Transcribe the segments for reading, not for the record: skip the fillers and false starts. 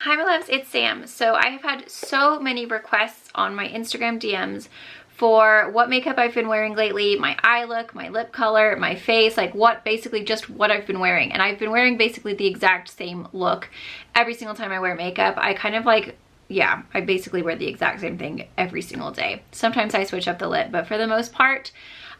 Hi my loves, it's Sam. So I have had so many requests on my Instagram DMs for what makeup I've been wearing lately, my eye look, my lip color, my face, like basically just what I've been wearing. And I've been wearing basically the exact same look every single time I wear makeup. I kind of I basically wear the exact same thing every single day. Sometimes I switch up the lip, but for the most part,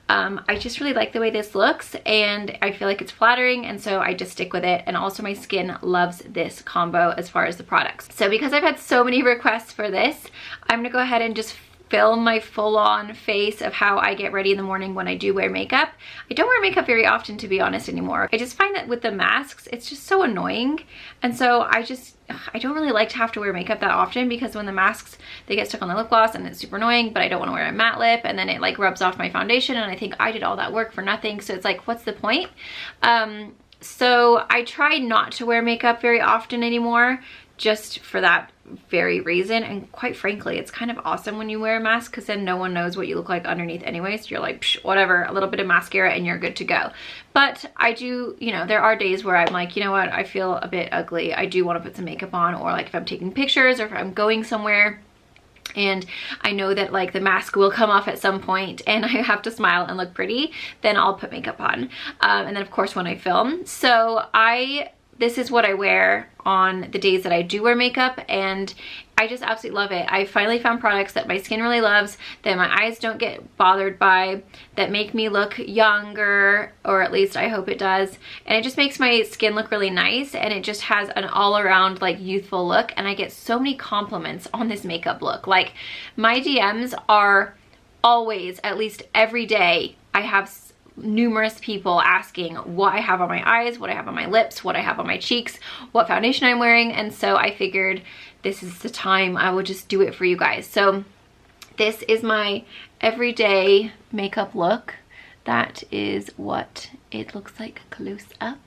I just really like the way this looks and I feel like it's flattering, and so I just stick with it. And also my skin loves this combo as far as the products. So because I've had so many requests for this, I'm gonna go ahead and just film my full-on face of how I get ready in the morning when I do wear makeup. I don't wear makeup very often, to be honest, anymore. I just find that with the masks, it's just so annoying. And so I don't really like to have to wear makeup that often, because when the masks, they get stuck on the lip gloss and it's super annoying, but I don't want to wear a matte lip and then it like rubs off my foundation and I think I did all that work for nothing. So it's like, what's the point? So I try not to wear makeup very often anymore, just for that very reason. And quite frankly, it's kind of awesome when you wear a mask, because then no one knows what you look like underneath anyway. So you're like, psh, whatever, a little bit of mascara and you're good to go. But I do, you know, there are days where I'm like, you know what, I feel a bit ugly. I do want to put some makeup on, or like if I'm taking pictures or if I'm going somewhere and I know that like the mask will come off at some point and I have to smile and look pretty, then I'll put makeup on. And then of course when I film. So this is what I wear on the days that I do wear makeup, and I just absolutely love it. I finally found products that my skin really loves, that my eyes don't get bothered by, that make me look younger, or at least I hope it does. And it just makes my skin look really nice, and it just has an all-around like youthful look. And I get so many compliments on this makeup look. Like my DMs are always, at least every day, I have numerous people asking what I have on my eyes, what I have on my lips, what I have on my cheeks, what foundation I'm wearing. And so I figured this is the time I would just do it for you guys. So this is my everyday makeup look. That is what it looks like close up.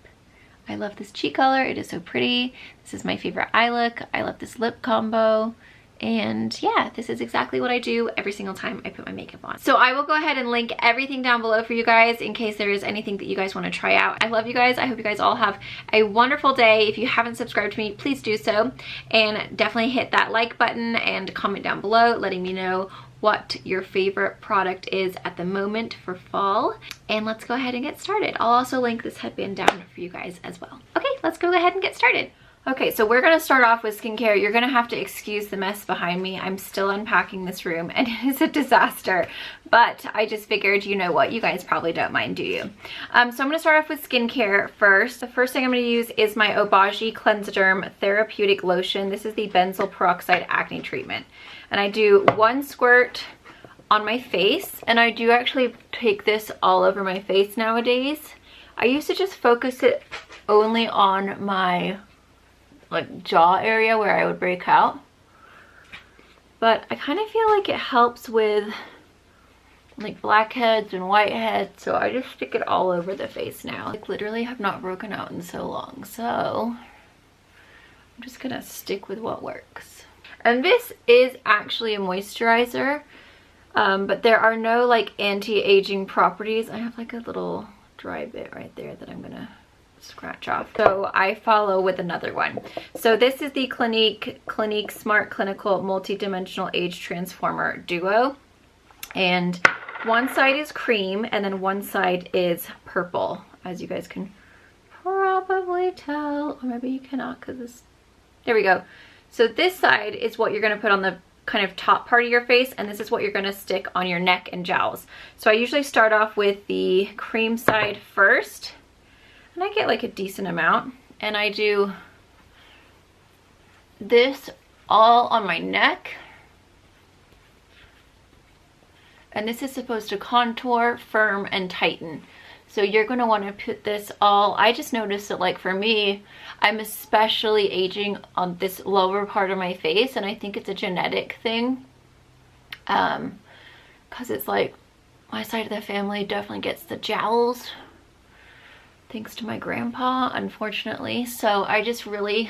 I love this cheek color. It is so pretty. This is my favorite eye look. I love this lip combo. And yeah, this is exactly what I do every single time I put my makeup on. So I will go ahead and link everything down below for you guys in case there is anything that you guys want to try out. I love you guys. I hope you guys all have a wonderful day. If you haven't subscribed to me, please do so. And definitely hit that like button and comment down below letting me know what your favorite product is at the moment for fall. And let's go ahead and get started. I'll also link this headband down for you guys as well. Okay, let's go ahead and get started. Okay, so we're gonna start off with skincare. You're gonna have to excuse the mess behind me. I'm still unpacking this room and it is a disaster, but I just figured, you know what, you guys probably don't mind, do you? So I'm gonna start off with skincare first. The first thing I'm gonna use is my Obagi Cleansoderm Therapeutic Lotion. This is the benzoyl peroxide acne treatment. And I do 1 squirt on my face, and I do actually take this all over my face nowadays. I used to just focus it only on my like jaw area where I would break out, but I kind of feel like it helps with like blackheads and whiteheads, so I just stick it all over the face now. Like literally have not broken out in so long, so I'm just gonna stick with what works. And this is actually a moisturizer, but there are no like anti-aging properties. I have like a little dry bit right there that I'm gonna scratch off. So I follow with another one. So this is the Clinique Smart Clinical Multi-Dimensional Age Transformer Duo. And one side is cream and then one side is purple, as you guys can probably tell, or maybe you cannot because this, there we go. So this side is what you're going to put on the kind of top part of your face, and this is what you're going to stick on your neck and jowls. So I usually start off with the cream side first, and I get like a decent amount, and I do this all on my neck, and this is supposed to contour, firm, and tighten. So you're going to want to put this all, I just noticed that like for me, I'm especially aging on this lower part of my face, and I think it's a genetic thing, because it's like my side of the family definitely gets the jowls, thanks to my grandpa, unfortunately. So I just really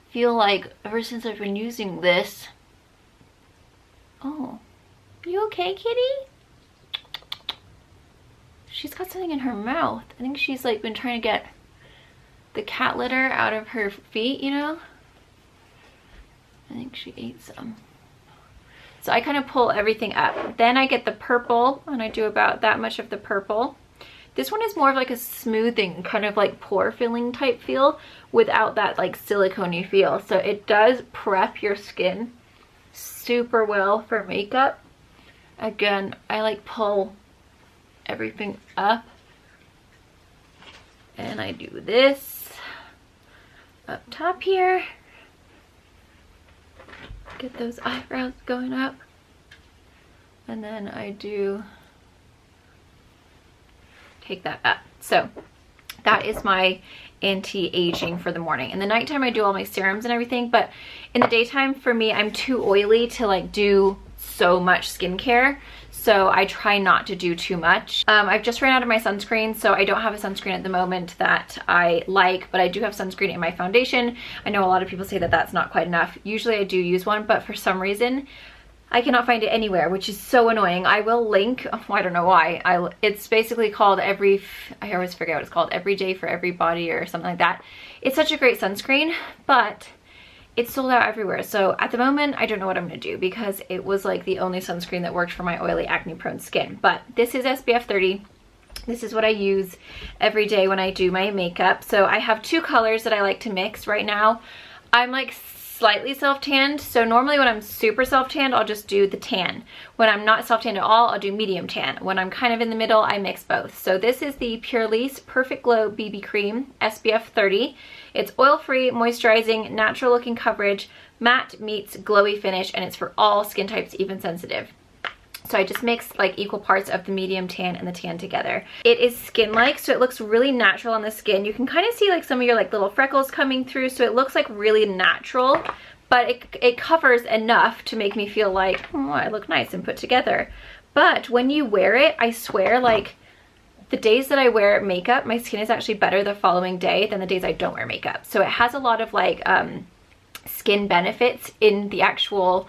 feel like ever since I've been using this, oh, you okay, kitty? She's got something in her mouth. I think she's like been trying to get the cat litter out of her feet, you know? I think she ate some. So I kind of pull everything up. Then I get the purple, and I do about that much of the purple. This one is more of like a smoothing, kind of like pore filling type feel without that like silicone-y feel. So it does prep your skin super well for makeup. Again, I like pull everything up, and I do this up top here. Get those eyebrows going up, and then I do take that up. So that is my anti-aging for the morning. In the nighttime I do all my serums and everything, but in the daytime for me, I'm too oily to like do so much skincare, so I try not to do too much. I've just ran out of my sunscreen, so I don't have a sunscreen at the moment that I like, but I do have sunscreen in my foundation. I know a lot of people say that that's not quite enough. Usually I do use one, but for some reason I cannot find it anywhere, which is so annoying. I will link, oh, I don't know why. It's basically called I always forget what it's called, Every Day for Everybody or something like that. It's such a great sunscreen, but it's sold out everywhere. So at the moment, I don't know what I'm gonna do because it was like the only sunscreen that worked for my oily, acne prone skin. But this is SPF 30. This is what I use every day when I do my makeup. So I have two colors that I like to mix right now. I'm like slightly self-tanned, so normally when I'm super self-tanned, I'll just do the tan. When I'm not self-tanned at all, I'll do medium tan. When I'm kind of in the middle, I mix both. So this is the Elise Perfect Glow BB Cream SPF 30. It's oil-free, moisturizing, natural looking coverage, matte meets glowy finish, and it's for all skin types, even sensitive. So I just mix like equal parts of the medium tan and the tan together. It is skin-like, so it looks really natural on the skin. You can kind of see like some of your like little freckles coming through, so it looks like really natural, but it covers enough to make me feel like, oh, I look nice and put together. But when you wear it, I swear, like the days that I wear makeup, my skin is actually better the following day than the days I don't wear makeup. So it has a lot of like skin benefits in the actual,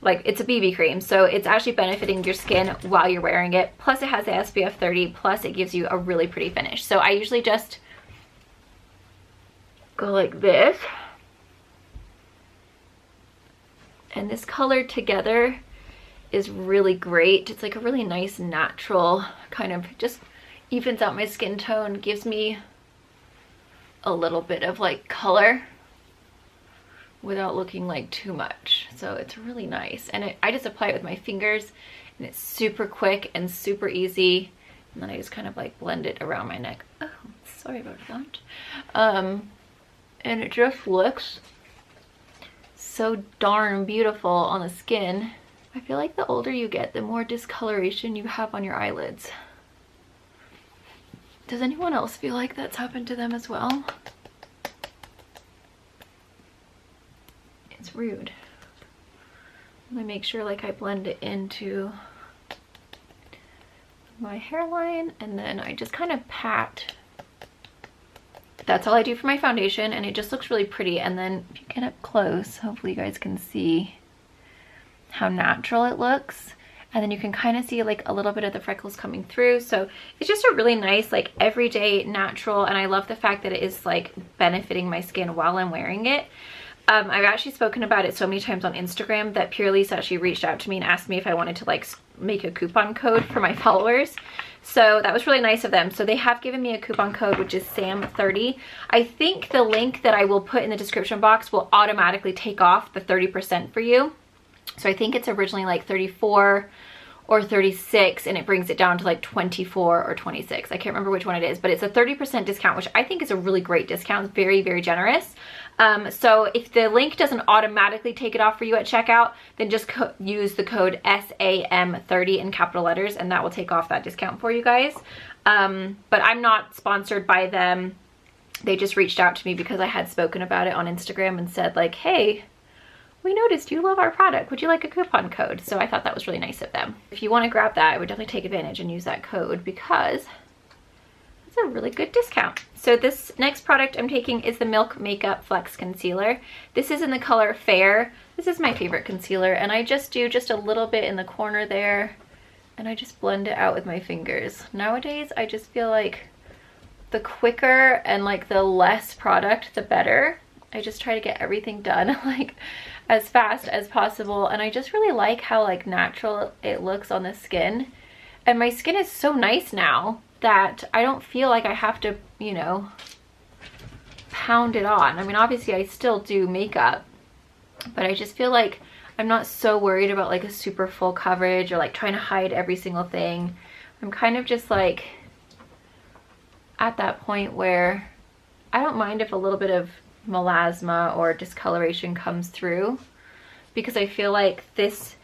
like it's a BB cream, so it's actually benefiting your skin while you're wearing it. Plus it has the SPF 30, plus it gives you a really pretty finish. So I usually just go like this. And this color together is really great. It's like a really nice natural kind of, just evens out my skin tone, gives me a little bit of like color without looking like too much. So it's really nice. And I just apply it with my fingers, and it's super quick and super easy. And then I just kind of like blend it around my neck. Oh, sorry about that. And it just looks so darn beautiful on the skin. I feel like the older you get, the more discoloration you have on your eyelids. Does anyone else feel like that's happened to them as well? It's rude. I make sure like I blend it into my hairline, and then I just kind of pat. That's all I do for my foundation, and it just looks really pretty. And then if you get up close, hopefully you guys can see how natural it looks. And then you can kind of see like a little bit of the freckles coming through. So it's just a really nice, like everyday natural, and I love the fact that it is like benefiting my skin while I'm wearing it. I've actually spoken about it so many times on Instagram that Elise actually reached out to me and asked me if I wanted to like make a coupon code for my followers. So that was really nice of them. So they have given me a coupon code, which is SAM30. I think the link that I will put in the description box will automatically take off the 30% for you. So I think it's originally like 34 or 36, and it brings it down to like 24 or 26. I can't remember which one it is, but it's a 30% discount, which I think is a really great discount. It's very, very generous. So if the link doesn't automatically take it off for you at checkout, then just use the code SAM30 in capital letters, and that will take off that discount for you guys. But I'm not sponsored by them. They just reached out to me because I had spoken about it on Instagram and said like, hey, we noticed you love our product. Would you like a coupon code? So I thought that was really nice of them. If you want to grab that, I would definitely take advantage and use that code because it's a really good discount. So this next product I'm taking is the Milk Makeup Flex Concealer. This is in the color Fair. This is my favorite concealer, and I just do just a little bit in the corner there, and I just blend it out with my fingers. Nowadays, I just feel like the quicker and like the less product, the better. I just try to get everything done like as fast as possible, and I just really like how like natural it looks on the skin. And my skin is so nice now that I don't feel like I have to, you know, pound it on. I mean, obviously I still do makeup, but I just feel like I'm not so worried about like a super full coverage or like trying to hide every single thing. I'm kind of just like at that point where I don't mind if a little bit of melasma or discoloration comes through, because I feel like this,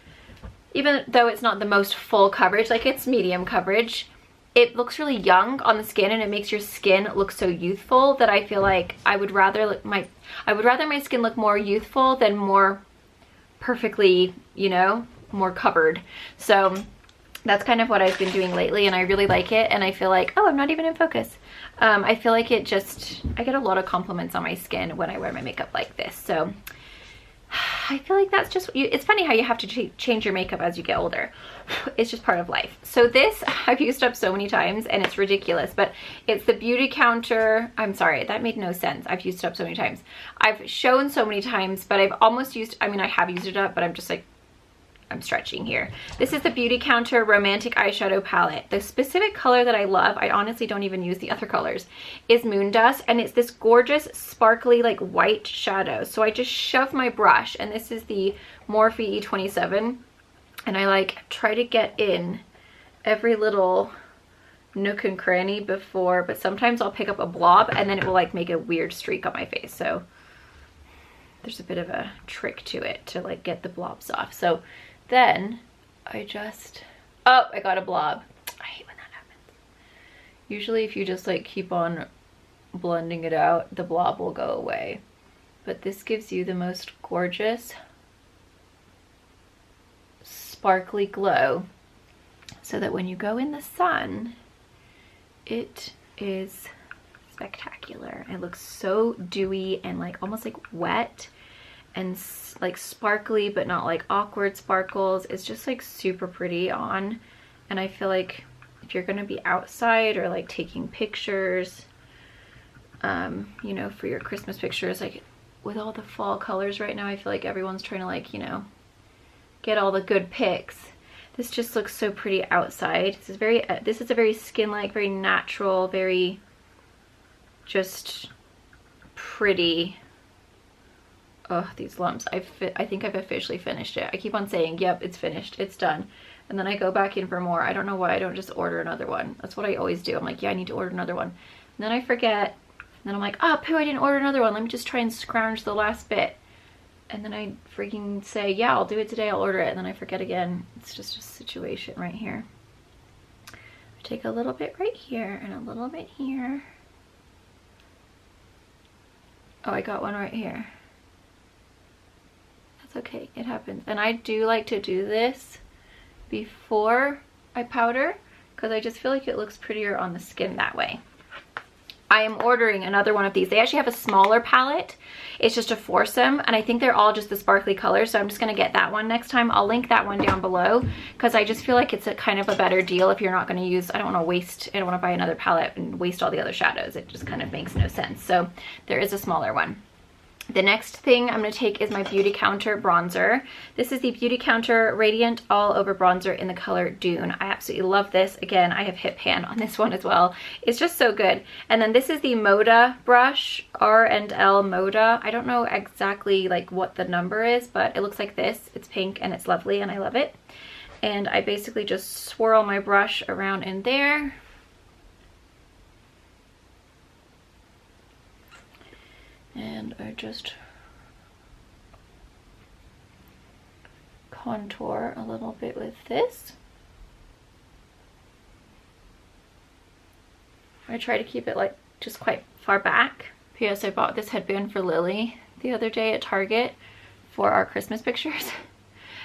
even though it's not the most full coverage, like it's medium coverage, it looks really young on the skin, and it makes your skin look so youthful that I feel like I would rather my skin look more youthful than more perfectly, you know, more covered. So that's kind of what I've been doing lately, and I really like it. And I feel like, oh, I'm not even in focus. I feel like it just, I get a lot of compliments on my skin when I wear my makeup like this. So I feel like that's just, it's funny how you have to change your makeup as you get older. It's just part of life. So this I've used up so many times and it's ridiculous, but it's the Beauty Counter. I'm sorry, that made no sense. I've used it up so many times. I've shown so many times, but I've almost used, I mean, I have used it up, but I'm just like, I'm stretching here. This is the Beauty Counter Romantic Eyeshadow Palette. The specific color that I love, I honestly don't even use the other colors, is Moon Dust, and it's this gorgeous sparkly like white shadow. So I just shove my brush, and this is the Morphe E27, and I like try to get in every little nook and cranny before, but sometimes I'll pick up a blob and then it will like make a weird streak on my face. So there's a bit of a trick to it to like get the blobs off. So then I just, oh, I got a blob. I hate when that happens. Usually if you just like keep on blending it out, the blob will go away. But this gives you the most gorgeous sparkly glow, so that when you go in the sun, it is spectacular. It looks so dewy and like almost like wet and like sparkly, but not like awkward sparkles. It's just like super pretty on. And I feel like if you're gonna be outside or like taking pictures, you know, for your Christmas pictures, like with all the fall colors right now, I feel like everyone's trying to like, you know, get all the good pics. This just looks so pretty outside. This is a very skin-like, very natural, very just pretty. Oh, these lumps. I think I've officially finished it. I keep on saying, yep, it's finished, it's done. And then I go back in for more. I don't know why I don't just order another one. That's what I always do. I'm like, yeah, I need to order another one. And then I forget. And then I'm like, oh, poo, I didn't order another one. Let me just try and scrounge the last bit. And then I freaking say, yeah, I'll do it today, I'll order it. And then I forget again. It's just a situation right here. I take a little bit right here and a little bit here. Oh, I got one right here. That's okay, it happens. And I do like to do this before I powder, because I just feel like it looks prettier on the skin that way. I am ordering another one of these. They actually have a smaller palette. It's just a foursome, and I think they're all just the sparkly colors, so I'm just gonna get that one next time. I'll link that one down below, because I just feel like it's a kind of a better deal if you're not gonna use, I don't wanna buy another palette and waste all the other shadows. It just kind of makes no sense. So there is a smaller one. The next thing I'm going to take is my Beauty Counter bronzer. This is the Beauty Counter Radiant All Over Bronzer in the color Dune. I absolutely love this. Again, I have hip hand on this one as well. It's just so good. And then this is the Moda brush, R&L Moda. I don't know exactly like what the number is, but it looks like this. It's pink and it's lovely and I love it. And I basically just swirl my brush around in there. And I just contour a little bit with this. I try to keep it like just quite far back. P.S. I bought this headband for Lily the other day at Target for our Christmas pictures.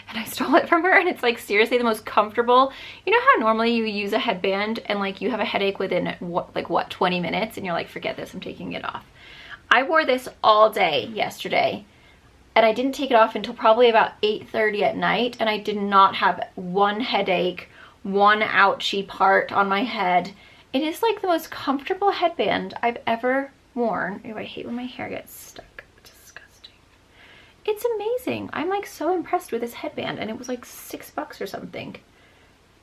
And I stole it from her, and it's like seriously the most comfortable. You know how normally you use a headband and like you have a headache within what 20 minutes and you're like, forget this, I'm taking it off. I wore this all day yesterday, and I didn't take it off until probably about 8:30 at night, and I did not have one headache, one ouchy part on my head. It is like the most comfortable headband I've ever worn. Oh, I hate when my hair gets stuck. Just It's amazing. I'm like so impressed with this headband, and it was like $6 or something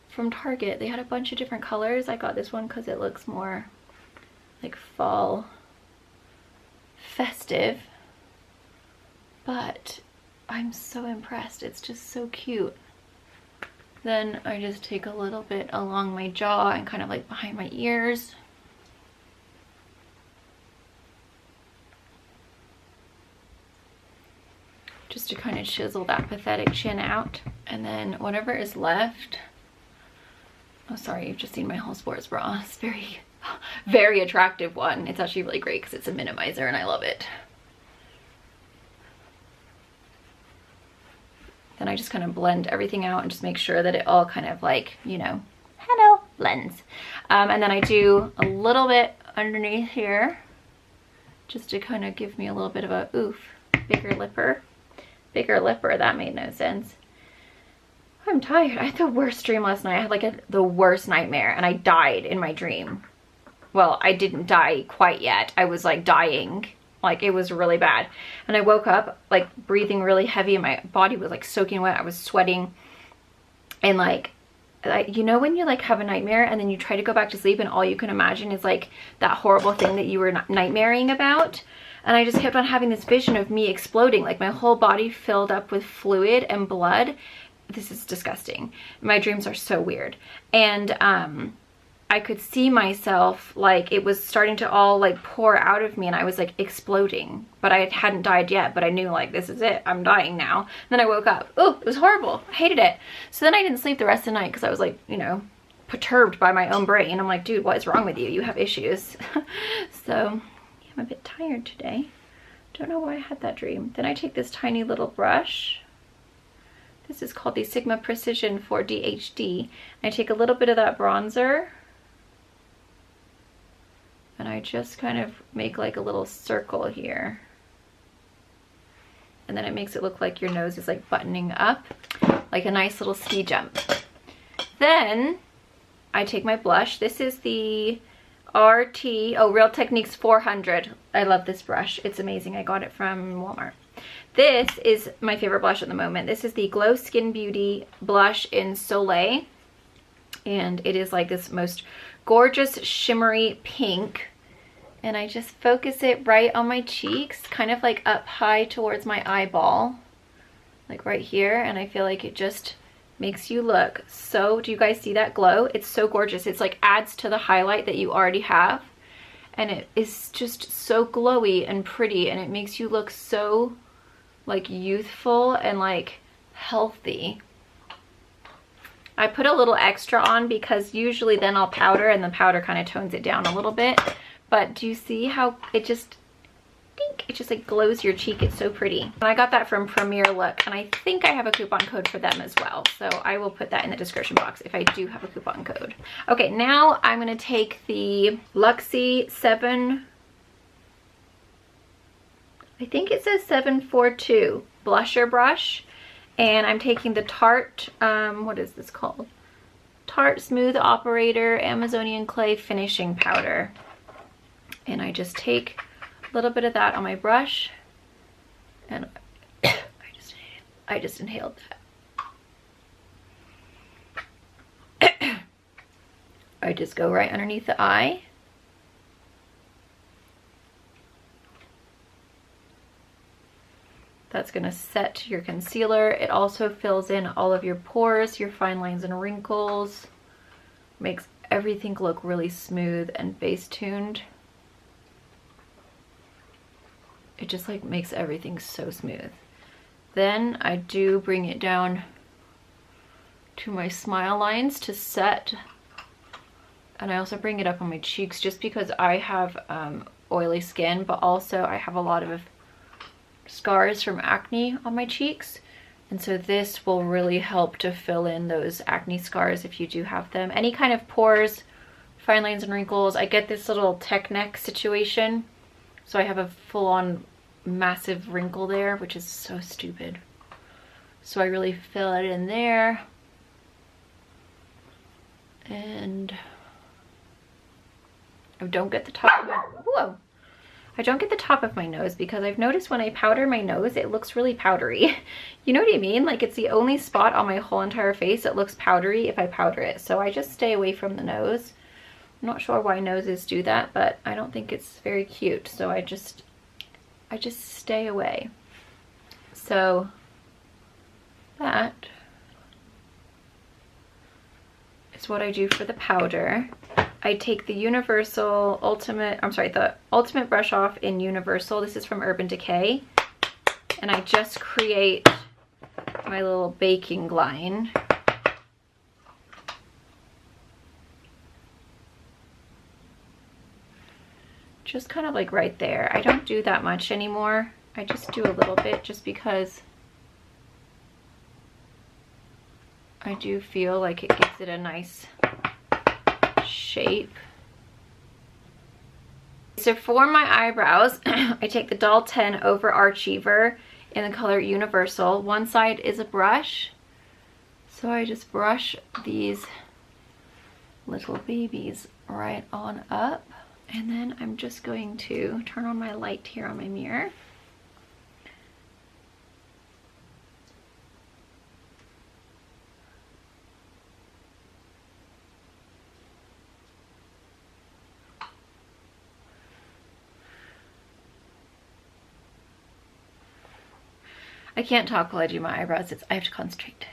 from Target. They had a bunch of different colors. I got this one because it looks more like fall festive, but I'm so impressed. It's just so cute. Then I just take a little bit along my jaw and kind of like behind my ears. Just to kind of chisel that pathetic chin out. And then whatever is left, oh sorry, you've just seen my whole sports bra. It's very, very attractive one. It's actually really great because it's a minimizer and I love it. Then I just kind of blend everything out and just make sure that it all kind of like, you know, hello, blends. And then I do a little bit underneath here just to kind of give me a little bit of a oof, bigger lipper. Bigger lipper, that made no sense. I'm tired. I had the worst dream last night. I had like the worst nightmare and I died in my dream. Well, I didn't die quite yet. I was like dying. Like it was really bad. And I woke up like breathing really heavy and my body was like soaking wet. I was sweating. And like, you know when you like have a nightmare and then you try to go back to sleep and all you can imagine is like that horrible thing that you were nightmaring about? And I just kept on having this vision of me exploding, like my whole body filled up with fluid and blood. This is disgusting. My dreams are so weird. And I could see myself, like it was starting to all like pour out of me and I was like exploding. But I hadn't died yet, but I knew like this is it, I'm dying now. And then I woke up. Oh, it was horrible. I hated it. So then I didn't sleep the rest of the night because I was like, you know, perturbed by my own brain. I'm like, dude, what is wrong with you? You have issues. So I'm a bit tired today. Don't know why I had that dream. Then I take this tiny little brush. This is called the Sigma Precision 4D HD. I take a little bit of that bronzer and I just kind of make like a little circle here. And then it makes it look like your nose is like buttoning up, like a nice little ski jump. Then I take my blush. This is the Real Techniques 400. I love this brush. It's amazing. I got it from Walmart. This is my favorite blush at the moment. This is the Glow Skin Beauty blush in Soleil. And it is like this most gorgeous shimmery pink. And I just focus it right on my cheeks, kind of like up high towards my eyeball. Like right here. And I feel like it just makes you look so, do you guys see that glow? It's so gorgeous. It's like adds to the highlight that you already have. And it is just so glowy and pretty and it makes you look so like youthful and like healthy. I put a little extra on because usually then I'll powder and the powder kind of tones it down a little bit. But do you see how it just, it just like glows your cheek? It's so pretty. And I got that from Premier Look and I think I have a coupon code for them as well. So I will put that in the description box if I do have a coupon code. Okay, now I'm gonna take the Luxie 7, I think it says 742 blusher brush. And I'm taking the Tarte, what is this called? Tarte Smooth Operator Amazonian Clay Finishing Powder. And I just take a little bit of that on my brush and I just inhaled that. I just go right underneath the eye. That's gonna set your concealer. It also fills in all of your pores, your fine lines and wrinkles. Makes everything look really smooth and base tuned. It just like makes everything so smooth. Then I do bring it down to my smile lines to set. And I also bring it up on my cheeks just because I have oily skin, but also I have a lot of scars from acne on my cheeks. And so this will really help to fill in those acne scars if you do have them. Any kind of pores, fine lines and wrinkles. I get this little tech neck situation. So I have a full-on massive wrinkle there, which is so stupid. So I really fill it in there. And I don't get the top of my, whoa. I don't get the top of my nose because I've noticed when I powder my nose, it looks really powdery. You know what I mean? Like it's the only spot on my whole entire face that looks powdery if I powder it. So I just stay away from the nose. I'm not sure why noses do that, but I don't think it's very cute. So I just stay away. So that is what I do for the powder. I take the Universal Ultimate, the Ultimate Brush Off in Universal. This is from Urban Decay. And I just create my little baking line. Just kind of like right there. I don't do that much anymore. I just do a little bit just because I do feel like it gives it a nice shape. So for my eyebrows, I take the Doll 10 Overarchiever in the color Universal. One side is a brush. So I just brush these little babies right on up. And then I'm just going to turn on my light here on my mirror. I can't talk while I do my eyebrows. I have to concentrate.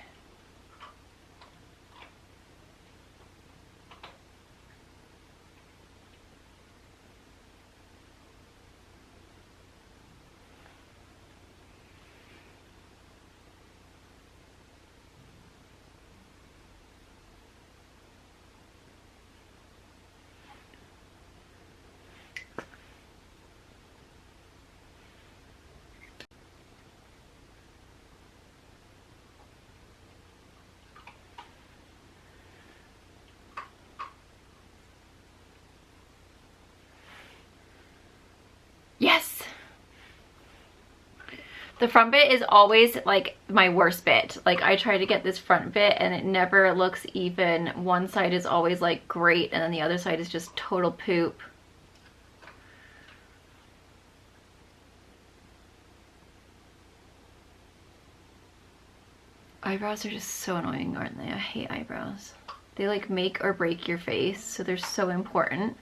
Yes! The front bit is always like my worst bit. Like I try to get this front bit and it never looks even. One side is always like great and then the other side is just total poop. Eyebrows are just so annoying, aren't they? I hate eyebrows. They like make or break your face, so they're so important.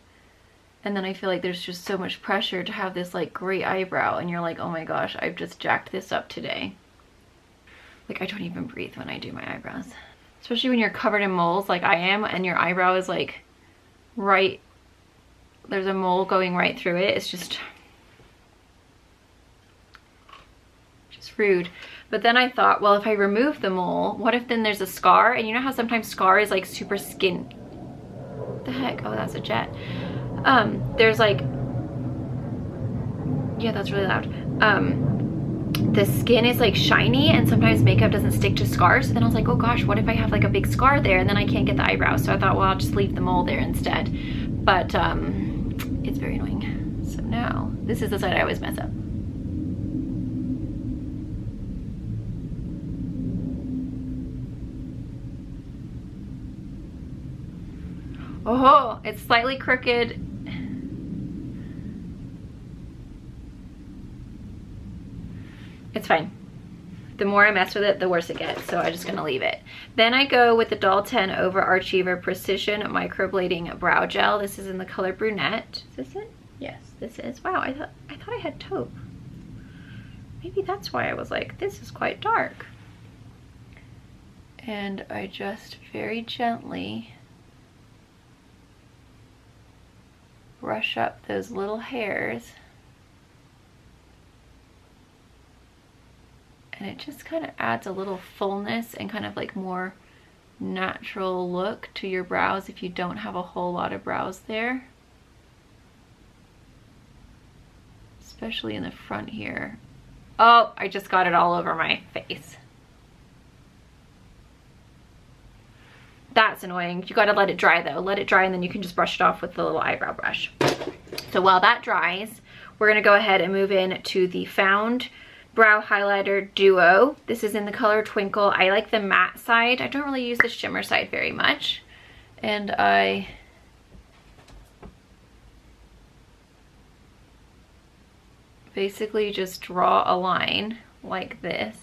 And then I feel like there's just so much pressure to have this like great eyebrow and you're like, oh my gosh, I've just jacked this up today. Like I don't even breathe when I do my eyebrows. Especially when you're covered in moles like I am and your eyebrow is like right, there's a mole going right through it. It's just rude. But then I thought, well, if I remove the mole, what if then there's a scar? And you know how sometimes scar is like super skin. What the heck? Oh, that's a jet. There's like, yeah, that's really loud. The skin is like shiny and sometimes makeup doesn't stick to scars. So then I was like, oh gosh, what if I have like a big scar there and then I can't get the eyebrows? So I thought, well, I'll just leave the mole there instead. But it's very annoying. So now this is the side I always mess up. Oh, it's slightly crooked. It's fine. The more I mess with it, the worse it gets, so I'm just gonna leave it. Then I go with the Doll 10 Overarchiever Precision Microblading Brow Gel. This is in the color Brunette. Is this it? Yes, this is. Wow, I thought I had taupe. Maybe that's why I was like, this is quite dark. And I just very gently brush up those little hairs. And it just kind of adds a little fullness and kind of like more natural look to your brows if you don't have a whole lot of brows there. Especially in the front here. Oh, I just got it all over my face. That's annoying. You gotta let it dry though. Let it dry and then you can just brush it off with the little eyebrow brush. So while that dries, we're gonna go ahead and move in to the Found Brow Highlighter Duo. This is in the color Twinkle. I like the matte side. I don't really use the shimmer side very much. And I basically just draw a line like this.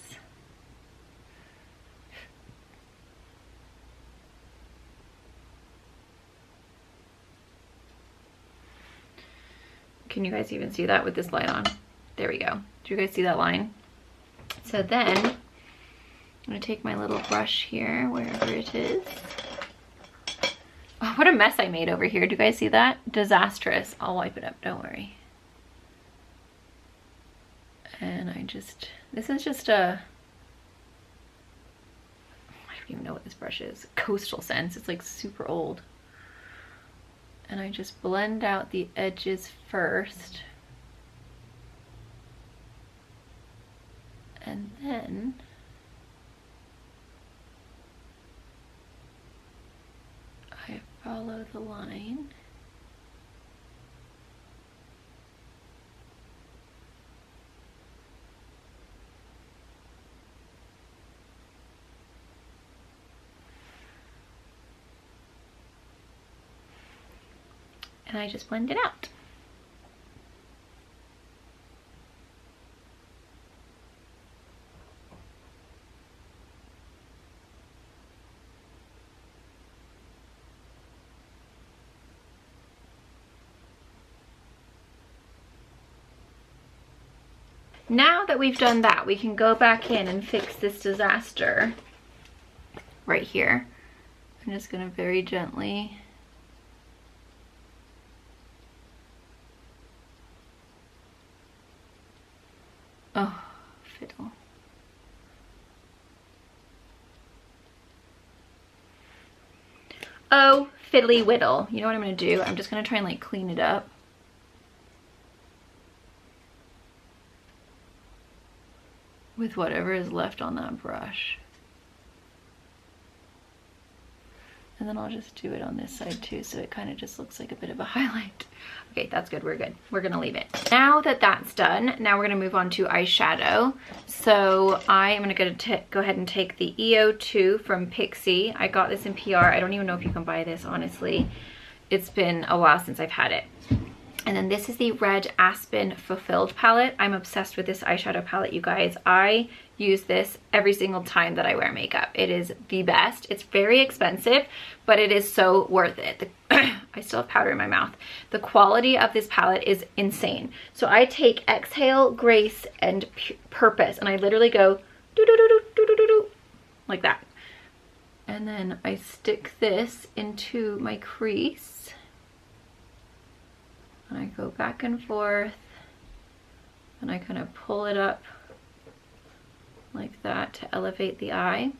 Can you guys even see that with this light on? There we go. Do you guys see that line? So then I'm gonna take my little brush here, wherever it is. Oh, what a mess I made over here. Do you guys see that? Disastrous. I'll wipe it up, don't worry. And this is just a, I don't even know what this brush is. Coastal Scents. It's like super old. And I just blend out the edges first. And then I follow the line. And I just blend it out. Now that we've done that, we can go back in and fix this disaster right here. I'm just gonna very gently fiddle. Oh, fiddly whittle. You know what I'm gonna do? I'm just gonna try and like clean it up. With whatever is left on that brush. And then I'll just do it on this side too, so it kind of just looks like a bit of a highlight. Okay, that's good, we're good. We're gonna leave it. Now that that's done, now we're gonna move on to eyeshadow. So I am gonna go ahead and take the EO2 from Pixie. I got this in PR. I don't even know if you can buy this, honestly. It's been a while since I've had it. And then this is the red Aspen Fulfilled palette. I'm obsessed with this eyeshadow palette, you guys. I use this every single time that I wear makeup. It is the best. It's very expensive, but it is so worth it. I still have powder in my mouth. The quality of this palette is insane. So I take Exhale, Grace, and Purpose, and I literally go do-do-do-do-do-do-do, like that. And then I stick this into my crease. And I go back and forth, and I kind of pull it up like that to elevate the eye.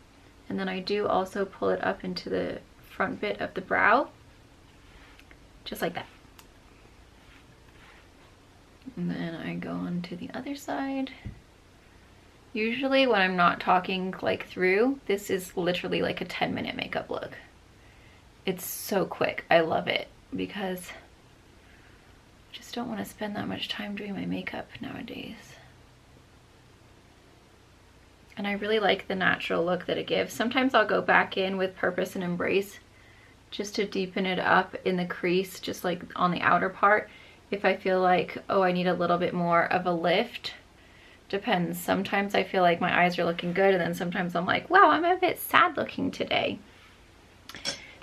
And then I do also pull it up into the front bit of the brow, just like that. And then I go on to the other side. Usually when I'm not talking like through, this is literally like a 10-minute makeup look. It's so quick. I love it because I just don't want to spend that much time doing my makeup nowadays. And I really like the natural look that it gives. Sometimes I'll go back in with Purpose and Embrace just to deepen it up in the crease, just like on the outer part. If I feel like, oh, I need a little bit more of a lift. Depends. Sometimes I feel like my eyes are looking good, and then sometimes I'm like, wow, I'm a bit sad looking today.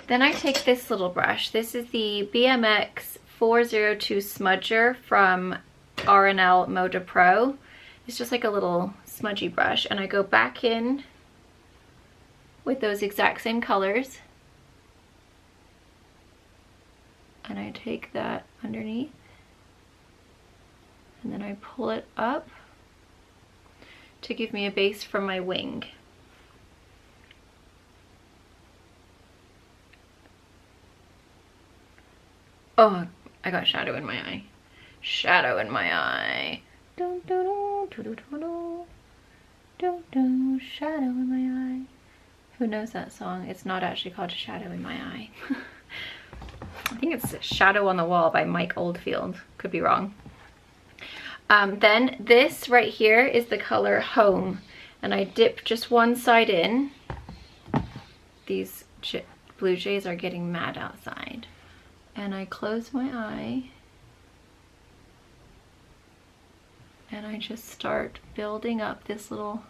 Then I take this little brush. This is the BMX 402 Smudger from R&L Moda Pro. It's just like a little smudgy brush, and I go back in with those exact same colors, and I take that underneath, and then I pull it up to give me a base from my wing. Oh, I got shadow in my eye. Shadow in my eye. Dun, dun, dun, dun, dun, dun, dun. Dun, dun, shadow in my eye. Who knows that song? It's not actually called Shadow in My Eye. I think it's Shadow on the Wall by Mike Oldfield. Could be wrong. Then this right here is the color Home. And I dip just one side in. These blue jays are getting mad outside. And I close my eye. And I just start building up this little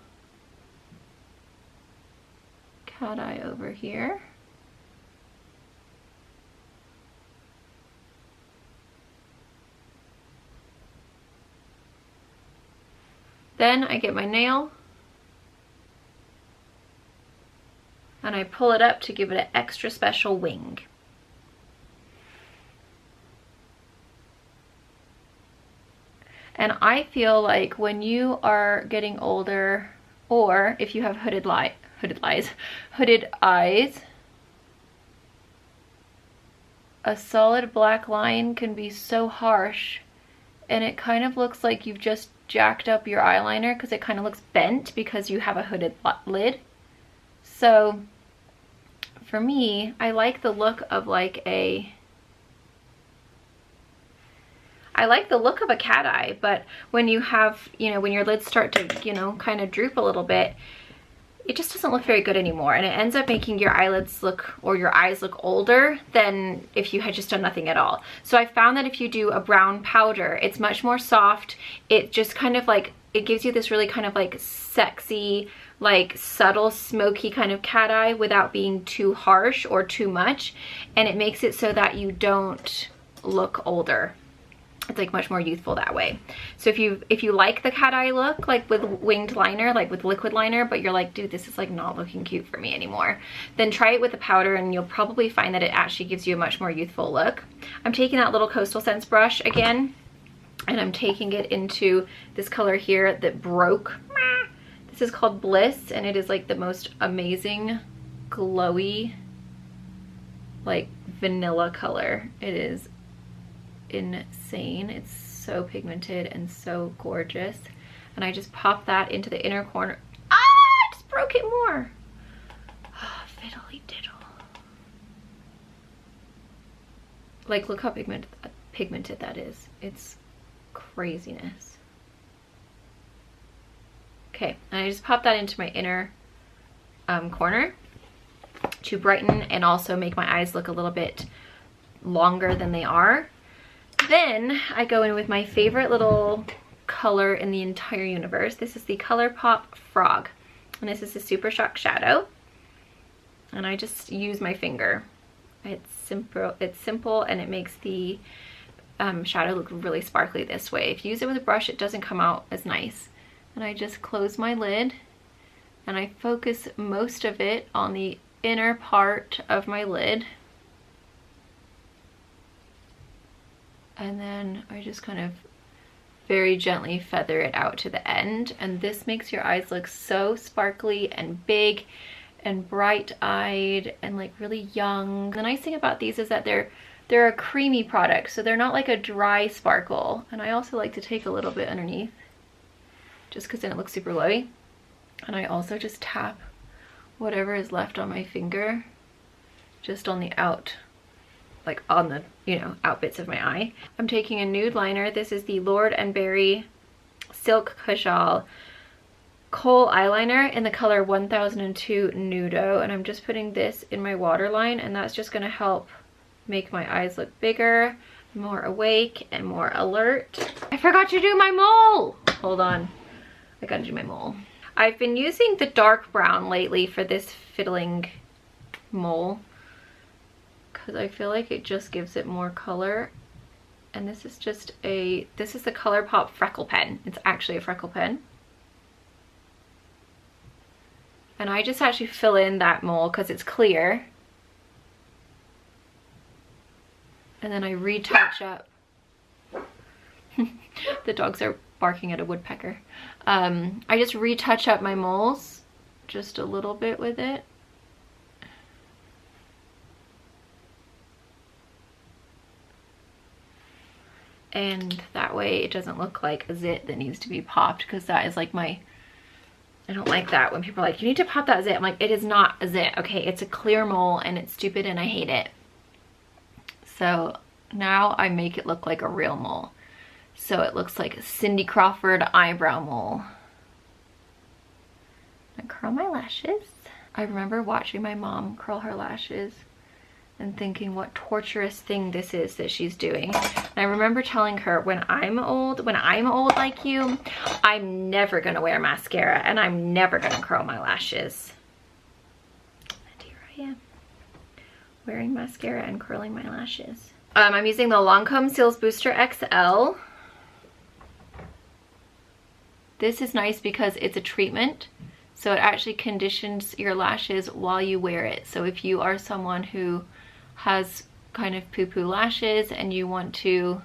cat eye over here. Then I get my nail and I pull it up to give it an extra special wing. And I feel like when you are getting older, or if you have hooded eyes, a solid black line can be so harsh, and it kind of looks like you've just jacked up your eyeliner because it kind of looks bent because you have a hooded lid. So for me, I like the look of like a cat eye, but when you have, you know, when your lids start to, you know, kind of droop a little bit, it just doesn't look very good anymore, and it ends up making your eyelids look, or your eyes look, older than if you had just done nothing at all. So I found that if you do a brown powder, it's much more soft. It just kind of like, it gives you this really kind of like sexy, like subtle smoky kind of cat eye without being too harsh or too much, and it makes it so that you don't look older. It's like much more youthful that way. So if you like the cat eye look, like with winged liner, like with liquid liner, but you're like, dude, this is like not looking cute for me anymore, then try it with the powder and you'll probably find that it actually gives you a much more youthful look. I'm taking that little Coastal Scents brush again, and I'm taking it into this color here that broke. This is called Bliss, and it is like the most amazing glowy like vanilla color. It is insane. It's so pigmented and so gorgeous, and I just pop that into the inner corner. Ah, I just broke it more. Oh, fiddly diddle. Like, look how pigmented that is. It's craziness. Okay, and I just pop that into my inner corner to brighten and also make my eyes look a little bit longer than they are. Then I go in with my favorite little color in the entire universe. This is the ColourPop Frog, and this is a Super Shock shadow, and I just use my finger. It's simple, and it makes the shadow look really sparkly this way. If you use it with a brush, it doesn't come out as nice. And I just close my lid, and I focus most of it on the inner part of my lid. And then I just kind of very gently feather it out to the end. And this makes your eyes look so sparkly and big and bright-eyed and like really young. The nice thing about these is that they're a creamy product, so they're not like a dry sparkle. And I also like to take a little bit underneath, just because then it looks super glowy. And I also just tap whatever is left on my finger just on the out, like on the, you know, out bits of my eye. I'm taking a nude liner. This is the Lord & Berry Silk Kajal Kohl eyeliner in the color 1002 Nudo, and I'm just putting this in my waterline, and that's just going to help make my eyes look bigger, more awake, and more alert. I forgot to do my mole! Hold on. I gotta do my mole. I've been using the dark brown lately for this fiddling mole because I feel like it just gives it more color. And this is just the ColourPop Freckle Pen. It's actually a freckle pen. And I just actually fill in that mole because it's clear. And then I retouch up. The dogs are barking at a woodpecker. I just retouch up my moles just a little bit with it. And that way it doesn't look like a zit that needs to be popped, because that is like I don't like that when people are like, you need to pop that zit. I'm like, it is not a zit, okay? It's a clear mole and it's stupid and I hate it. So now I make it look like a real mole. So it looks like a Cindy Crawford eyebrow mole. I curl my lashes. I remember watching my mom curl her lashes and thinking what torturous thing this is that she's doing. And I remember telling her, when I'm old like you, I'm never gonna wear mascara and I'm never gonna curl my lashes. And here I am, wearing mascara and curling my lashes. I'm using the Lancome Cils Booster XL. This is nice because it's a treatment, so it actually conditions your lashes while you wear it. So if you are someone who has kind of poo-poo lashes and you want to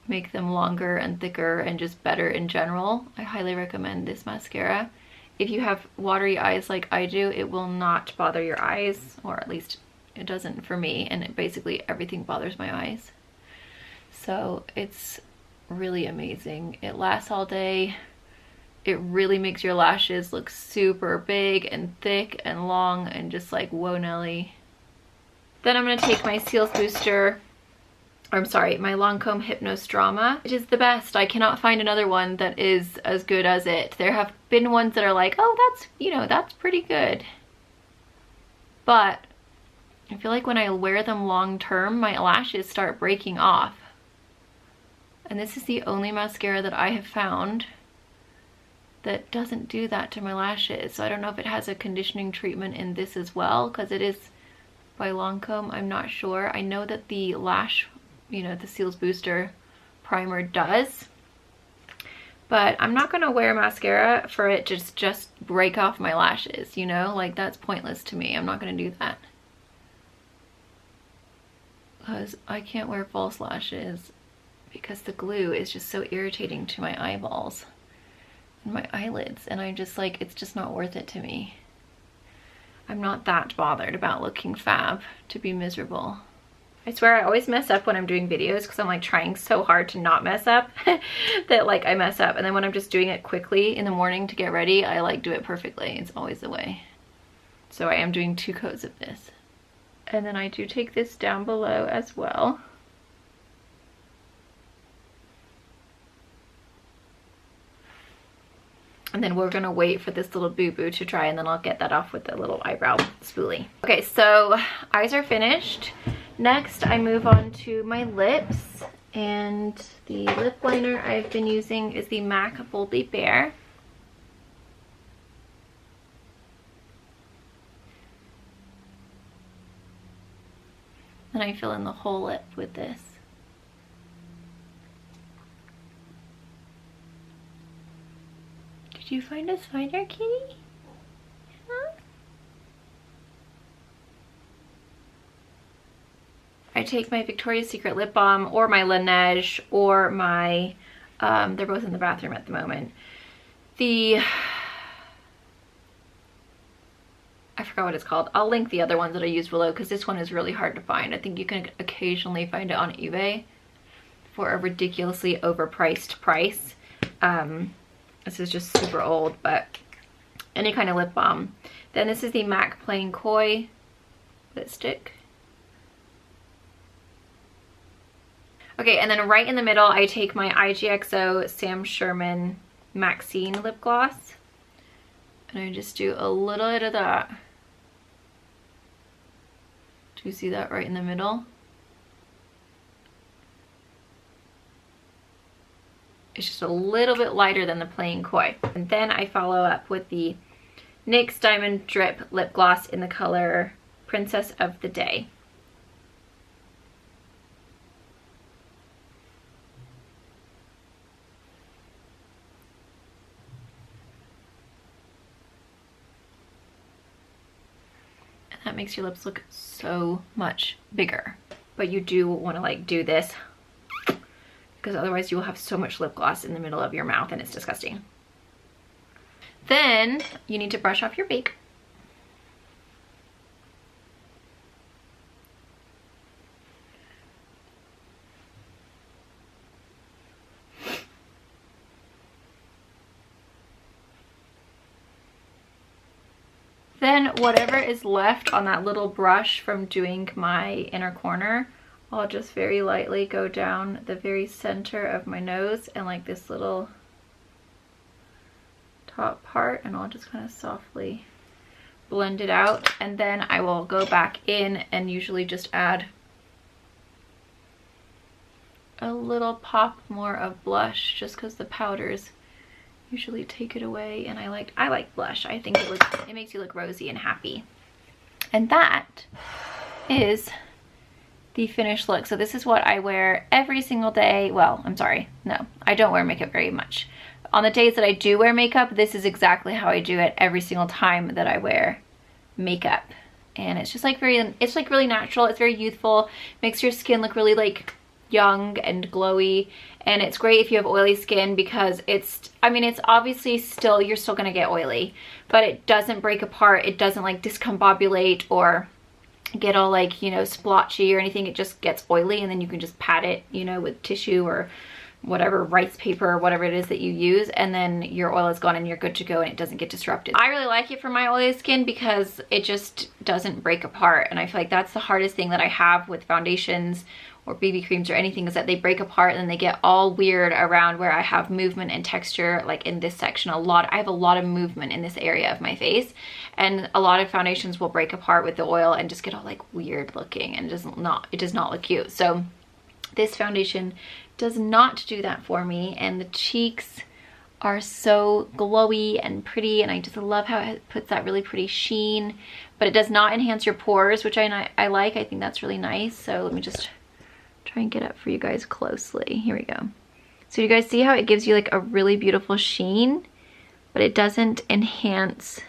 make them longer and thicker and just better in general, I highly recommend this mascara. If you have watery eyes like I do, it will not bother your eyes, or at least it doesn't for me, and basically everything bothers my eyes. So it's really amazing. It lasts all day. It really makes your lashes look super big and thick and long and just like, whoa Nelly. Then I'm going to take my Cils Booster, or I'm sorry, my Lancome Hypnose Drama. It is the best. I cannot find another one that is as good as it. There have been ones that are like, oh, that's, you know, that's pretty good. But I feel like when I wear them long term, my lashes start breaking off. And this is the only mascara that I have found that doesn't do that to my lashes. So I don't know if it has a conditioning treatment in this as well, because it is by Lancome. I'm not sure. I know that the lash, you know, the Cils Booster primer does, but I'm not gonna wear mascara for it to just break off my lashes, you know, like that's pointless to me. I'm not gonna do that because I can't wear false lashes because the glue is just so irritating to my eyeballs and my eyelids, and I'm just like, it's just not worth it to me. I'm not that bothered about looking fab to be miserable. I swear I always mess up when I'm doing videos because I'm like trying so hard to not mess up that like I mess up, and then when I'm just doing it quickly in the morning to get ready, I like do it perfectly. It's always the way. So I am doing 2 coats of this. And then I do take this down below as well. And then we're gonna wait for this little boo-boo to dry, and then I'll get that off with the little eyebrow spoolie. Okay, so eyes are finished. Next, I move on to my lips, and the lip liner I've been using is the MAC Boldly Bare. And I fill in the whole lip with this. Did you find a spider, kitty? Huh? I take my Victoria's Secret lip balm or my Laneige or my, they're both in the bathroom at the moment. I forgot what it's called. I'll link the other ones that I use below because this one is really hard to find. I think you can occasionally find it on eBay for a ridiculously overpriced price. This is just super old, but any kind of lip balm. Then this is the MAC Plain Koi lipstick. Okay, and then right in the middle, I take my IGXO Sam Schuerman Maxine lip gloss, and I just do a little bit of that. Do you see that right in the middle? It's just a little bit lighter than the Plain Koi. And then I follow up with the NYX Diamond Drip lip gloss in the color Princess of the Day. That makes your lips look so much bigger. But you do want to like do this because otherwise you will have so much lip gloss in the middle of your mouth and it's disgusting. Then you need to brush off your bake. Then whatever is left on that little brush from doing my inner corner, I'll just very lightly go down the very center of my nose and like this little top part, and I'll just kind of softly blend it out, and then I will go back in and usually just add a little pop more of blush, just because the powders usually take it away, and I like blush. I think it makes you look rosy and happy. And that is the finished look. So this is what I wear every single day. Well, I'm sorry, no, I don't wear makeup very much. On the days that I do wear makeup, this is exactly how I do it every single time that I wear makeup. And it's just like it's like really natural. It's very youthful, makes your skin look really like young and glowy. And it's great if you have oily skin, because I mean, it's obviously you're still gonna get oily, but it doesn't break apart. It doesn't like discombobulate or get all like, you know, splotchy or anything. It just gets oily, and then you can just pat it, you know, with tissue or whatever, rice paper or whatever it is that you use, and then your oil is gone and you're good to go, and it doesn't get disrupted. I really like it for my oily skin because it just doesn't break apart, and I feel like that's the hardest thing that I have with foundations or BB creams or anything, is that they break apart and then they get all weird around where I have movement and texture. Like in this section, I have a lot of movement in this area of my face, and a lot of foundations will break apart with the oil and just get all like weird looking, and it does not look cute. So this foundation does not do that for me, and the cheeks are so glowy and pretty, and I just love how it puts that really pretty sheen, but it does not enhance your pores, which I like. I think that's really nice. So let me just try and get up for you guys closely. Here we go. So you guys see how it gives you like a really beautiful sheen, but it doesn't enhance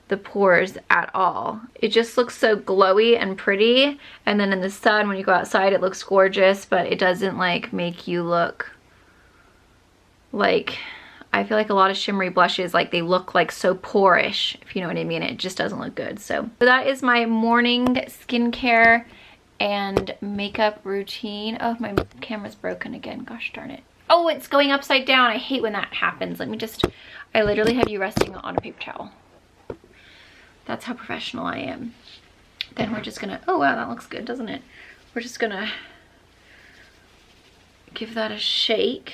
the pores at all. It just looks so glowy and pretty, and then in the sun when you go outside it looks gorgeous, but it doesn't like make you look like, I feel like a lot of shimmery blushes, like they look like so porish, if you know what I mean. It just doesn't look good. So that is my morning skincare and makeup routine. Oh, my camera's broken again, gosh darn it. Oh, it's going upside down. I hate when that happens. I literally have you resting on a paper towel. That's how professional I am. Then we're just gonna, oh wow, that looks good, doesn't it? We're just gonna give that a shake.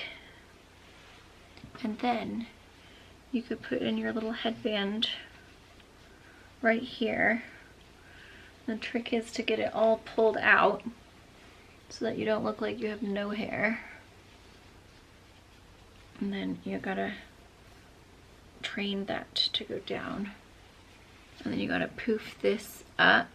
And then you could put in your little headband right here. The trick is to get it all pulled out so that you don't look like you have no hair. And then you gotta train that to go down. And then you gotta poof this up.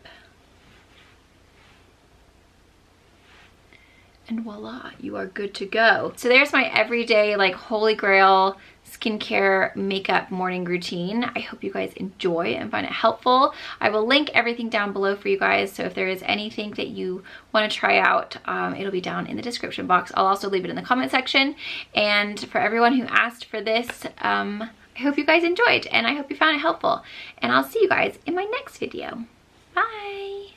And voila, you are good to go. So there's my everyday like holy grail skincare makeup morning routine. I hope you guys enjoy and find it helpful. I will link everything down below for you guys, so if there is anything that you want to try out, it'll be down in the description box. I'll also leave it in the comment section. And for everyone who asked for this, I hope you guys enjoyed, and I hope you found it helpful. And I'll see you guys in my next video. Bye!